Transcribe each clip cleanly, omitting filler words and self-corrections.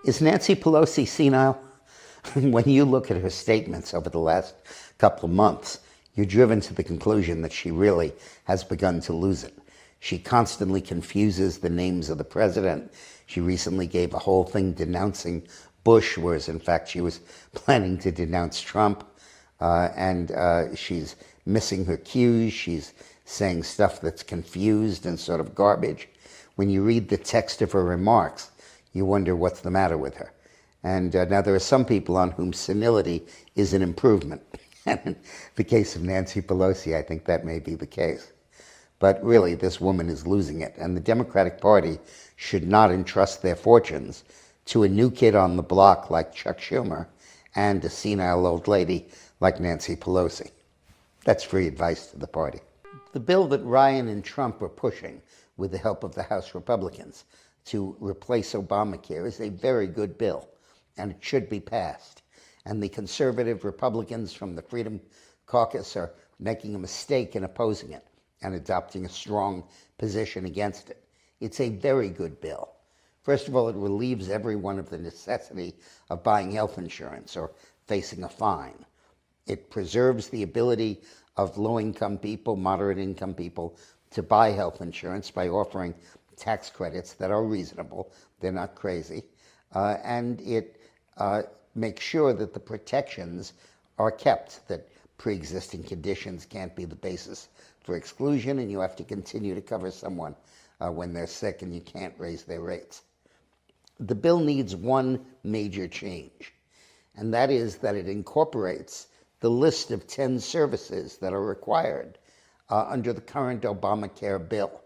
Is Nancy Pelosi senile? When you look at her statements over the last couple of months, you're driven to the conclusion that she really has begun to lose it. She constantly confuses the names of the president. She recently gave a whole thing denouncing Bush, whereas in fact she was planning to denounce Trump. She's missing her cues. She's saying stuff that's confused and sort of garbage. When you read the text of her remarks, you wonder what's the matter with her. And now there are some people on whom senility is an improvement. And in the case of Nancy Pelosi, I think that may be the case. But really, this woman is losing it. And the Democratic Party should not entrust their fortunes to a new kid on the block like Chuck Schumer and a senile old lady like Nancy Pelosi. That's free advice to the party. The bill that Ryan and Trump are pushing with the help of the House Republicans to replace Obamacare is a very good bill, and it should be passed. And the conservative Republicans from the Freedom Caucus are making a mistake in opposing it and adopting a strong position against it. It's a very good bill. First of all, it relieves everyone of the necessity of buying health insurance or facing a fine. It preserves the ability of low-income people, moderate-income people, to buy health insurance by offering tax credits that are reasonable. They're not crazy. And it makes sure that the protections are kept, that pre-existing conditions can't be the basis for exclusion, and you have to continue to cover someone when they're sick and you can't raise their rates. The bill needs one major change, and that is that it incorporates the list of 10 services that are required under the current Obamacare bill.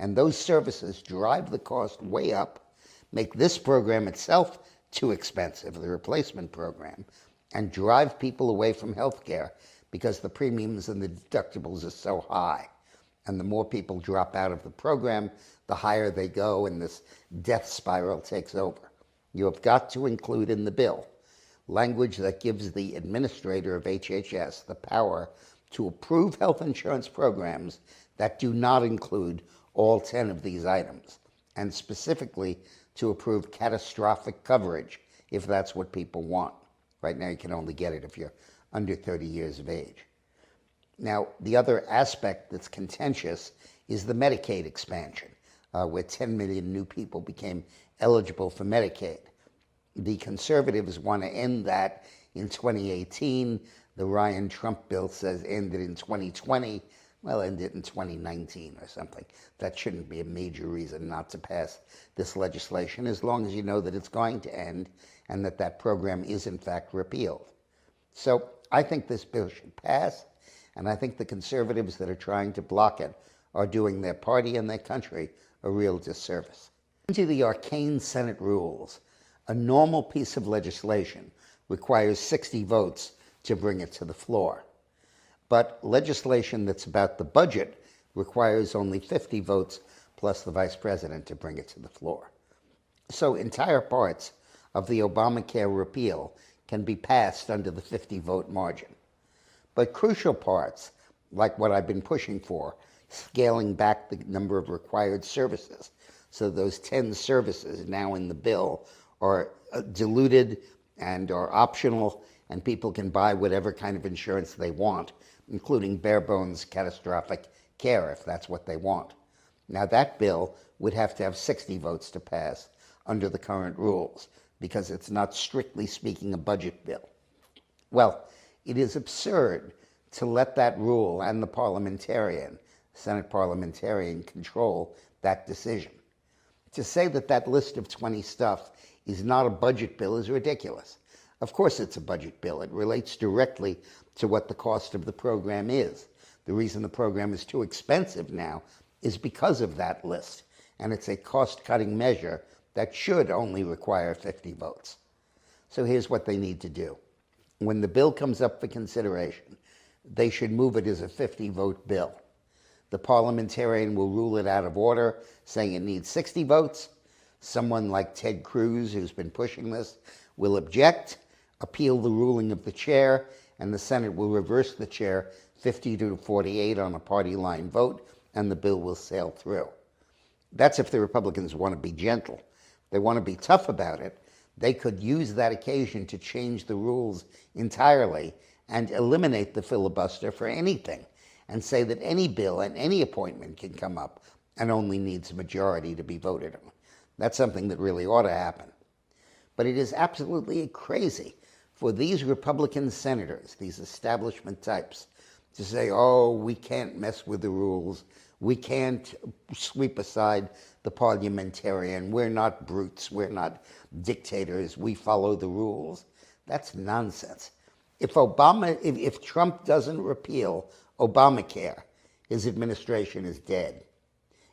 And those services drive the cost way up, make this program itself too expensive, the replacement program, and drive people away from health care because the premiums and the deductibles are so high. And the more people drop out of the program, the higher they go, and this death spiral takes over. You have got to include in the bill language that gives the administrator of HHS the power to approve health insurance programs that do not include all 10 of these items, and specifically to approve catastrophic coverage if that's what people want. Right now you can only get it if you're under 30 years of age. Now, the other aspect that's contentious is the Medicaid expansion, where 10 million new people became eligible for Medicaid. The conservatives want to end that in 2018. The Ryan-Trump bill says end it in 2020. Well, end it in 2019 or something. That shouldn't be a major reason not to pass this legislation, as long as you know that it's going to end and that that program is in fact repealed. So I think this bill should pass, and I think the conservatives that are trying to block it are doing their party and their country a real disservice. Into the arcane Senate rules, a normal piece of legislation requires 60 votes to bring it to the floor. But legislation that's about the budget requires only 50 votes plus the vice president to bring it to the floor. So entire parts of the Obamacare repeal can be passed under the 50-vote margin. But crucial parts, like what I've been pushing for, scaling back the number of required services, so those 10 services now in the bill are diluted and are optional, and people can buy whatever kind of insurance they want, including bare-bones catastrophic care if that's what they want. Now that bill would have to have 60 votes to pass under the current rules, because it's not strictly speaking a budget bill. Well, it is absurd to let that rule and the Senate parliamentarian, control that decision. To say that that list of 20 stuff is not a budget bill is ridiculous. Of course it's a budget bill. It relates directly to what the cost of the program is. The reason the program is too expensive now is because of that list, and it's a cost-cutting measure that should only require 50 votes. So here's what they need to do. When the bill comes up for consideration, they should move it as a 50-vote bill. The parliamentarian will rule it out of order, saying it needs 60 votes. Someone like Ted Cruz, who's been pushing this, will object, appeal the ruling of the chair, and the Senate will reverse the chair 50-48 on a party line vote, and the bill will sail through. That's if the Republicans want to be gentle. They want to be tough about it. they could use that occasion to change the rules entirely and eliminate the filibuster for anything and say that any bill and any appointment can come up and only needs a majority to be voted on. That's something that really ought to happen. But it is absolutely crazy for these Republican senators, these establishment types, to say, oh, we can't mess with the rules. We can't sweep aside the parliamentarian. We're not brutes. We're not dictators. We follow the rules. That's nonsense. If Trump doesn't repeal Obamacare, his administration is dead.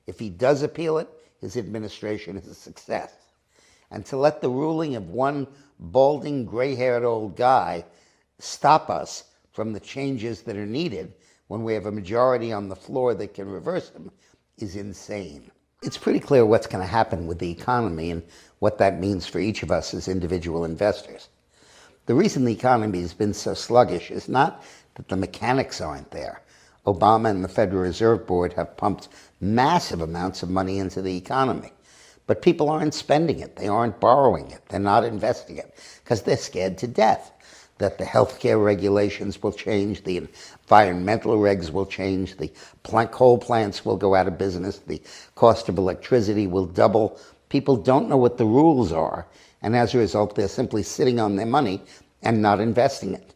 If he does appeal it, his administration is a success. And to let the ruling of one balding, gray-haired old guy stop us from the changes that are needed when we have a majority on the floor that can reverse them is insane. It's pretty clear what's going to happen with the economy and what that means for each of us as individual investors. The reason the economy has been so sluggish is not that the mechanics aren't there. Obama and the Federal Reserve Board have pumped massive amounts of money into the economy. But people aren't spending it. They aren't borrowing it. They're not investing it because they're scared to death that the healthcare regulations will change, the environmental regs will change, the coal plants will go out of business, the cost of electricity will double. People don't know what the rules are, and as a result, they're simply sitting on their money and not investing it.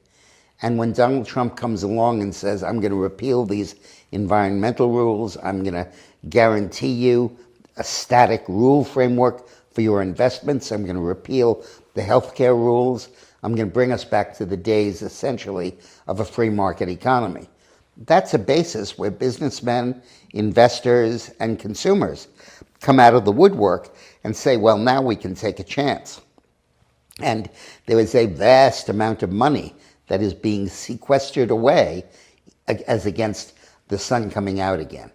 And when Donald Trump comes along and says, I'm going to repeal these environmental rules, I'm going to guarantee you a static rule framework for your investments, I'm going to repeal the healthcare rules, I'm going to bring us back to the days, essentially, of a free market economy. That's a basis where businessmen, investors, and consumers come out of the woodwork and say, well, now we can take a chance. And there is a vast amount of money that is being sequestered away as against the sun coming out again.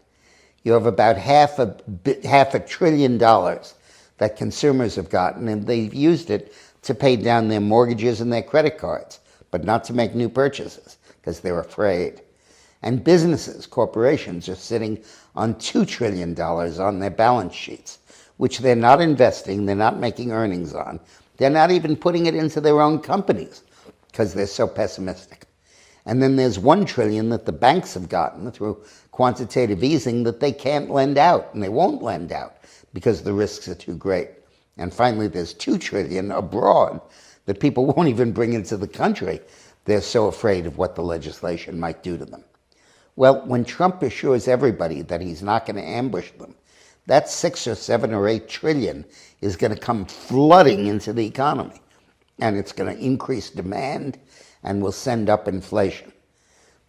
You have about half a $1 trillion that consumers have gotten, and they've used it to pay down their mortgages and their credit cards, but not to make new purchases because they're afraid. And businesses, corporations, are sitting on $2 trillion on their balance sheets, which they're not investing, they're not making earnings on. They're not even putting it into their own companies because they're so pessimistic. And then there's $1 trillion that the banks have gotten through quantitative easing that they can't lend out, and they won't lend out because the risks are too great. And finally, there's $2 trillion abroad that people won't even bring into the country. They're so afraid of what the legislation might do to them. Well, when Trump assures everybody that he's not going to ambush them, that 6 or 7 or 8 trillion is going to come flooding into the economy. And it's going to increase demand and will send up inflation.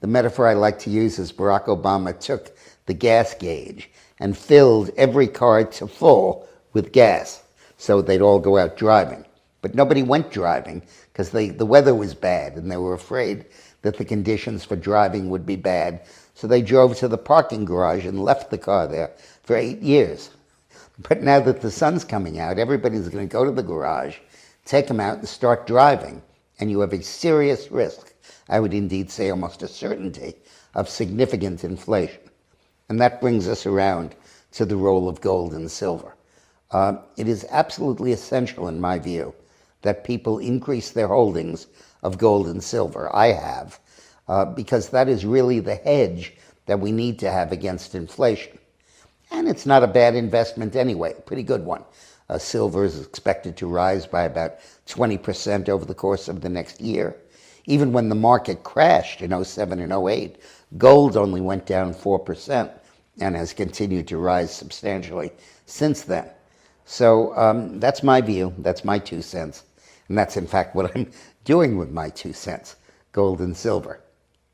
The metaphor I like to use is Barack Obama took the gas gauge and filled every car to full with gas so they'd all go out driving. But nobody went driving because the weather was bad and they were afraid that the conditions for driving would be bad. So they drove to the parking garage and left the car there for 8 years. But now that the sun's coming out, everybody's going to go to the garage, take them out and start driving. And you have a serious risk, I would indeed say almost a certainty, of significant inflation. And that brings us around to the role of gold and silver. It is absolutely essential, in my view, that people increase their holdings of gold and silver. I have, because that is really the hedge that we need to have against inflation. And it's not a bad investment anyway, a pretty good one. Silver is expected to rise by about 20% over the course of the next year. Even when the market crashed in 07 and 08, gold only went down 4% and has continued to rise substantially since then. So that's my view, that's my 2 cents. And that's in fact what I'm doing with my 2 cents, gold and silver.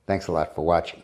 Thanks a lot for watching.